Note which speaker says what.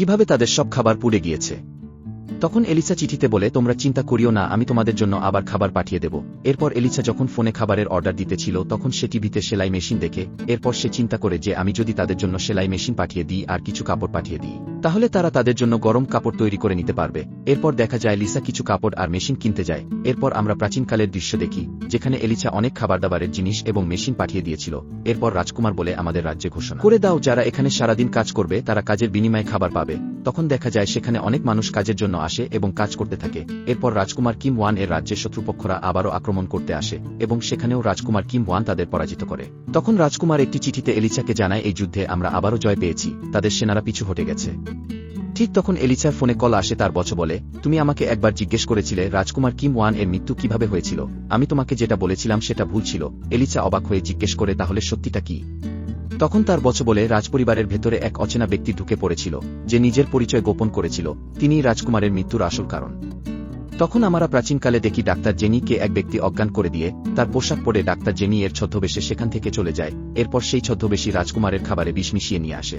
Speaker 1: কিভাবে তাদের সব খাবার পুড়ে গিয়েছে। তখন এলিসা চিঠিতে বলে, তোমরা চিন্তা করিও না, আমি তোমাদের জন্য আবার খাবার পাঠিয়ে দেব। এরপর এলিসা যখন ফোনে খাবারের অর্ডার দিতেছিল তখন সে টিভিতে সেলাই মেশিন দেখে। এরপর সে চিন্তা করে যে আমি যদি তাদের জন্য সেলাই মেশিন পাঠিয়ে দিই আর কিছু কাপড় পাঠিয়ে দিই, তাহলে তারা তাদের জন্য গরম কাপড় তৈরি করে নিতে পারবে। এরপর দেখা যায় লিসা কিছু কাপড় আর মেশিন কিনতে যায়। এরপর আমরা প্রাচীনকালের দৃশ্য দেখি, যেখানে এলিসা অনেক খাবারদাবারের জিনিস এবং মেশিন পাঠিয়ে দিয়েছিল। এরপর রাজকুমার বলে, আমাদের রাজ্যে ঘোষণা করে দাও, যারা এখানে সারাদিন কাজ করবে তারা কাজের বিনিময়ে খাবার পাবে। তখন দেখা যায় সেখানে অনেক মানুষ কাজের জন্য আসে এবং কাজ করতে থাকে। এরপর রাজকুমার কিম ওয়ান এর রাজ্যের শত্রুপক্ষরা আবারও আক্রমণ করতে আসে এবং সেখানেও রাজকুমার কিম ওয়ান তাদের পরাজিত করে। তখন রাজকুমার একটি চিঠিতে এলিসাকে জানায়, এই যুদ্ধে আমরা আবারও জয় পেয়েছি, তাদের সেনারা পিছু হটে গেছে। ঠিক তখন এলিসার ফোনে কল আসে। তার বছ বলে, তুমি আমাকে একবার জিজ্ঞেস করেছিলে রাজকুমার কিম ওয়ান এর মৃত্যু কিভাবে হয়েছিল। আমি তোমাকে যেটা বলেছিলাম সেটা ভুল ছিল। এলিসা অবাক হয়ে জিজ্ঞেস করে, তাহলে সত্যিটা কি? তখন তার বছ বলে, রাজপরিবারের ভেতরে এক অচেনা ব্যক্তি ঢুকে পড়েছিল, যে নিজের পরিচয় গোপন করেছিল। তিনিই রাজকুমারের মৃত্যুর আসল কারণ। তখন আমরা প্রাচীনকালে দেখি ডাক্তার জেনিকে এক ব্যক্তি অজ্ঞান করে দিয়ে তার পোশাক পরে ডাক্তার জেনি এর ছদ্মবেশে সেখান থেকে চলে যায়। এরপর সেই ছদ্মবেশী রাজকুমারের খাবারে বিষ মিশিয়ে নিয়ে আসে।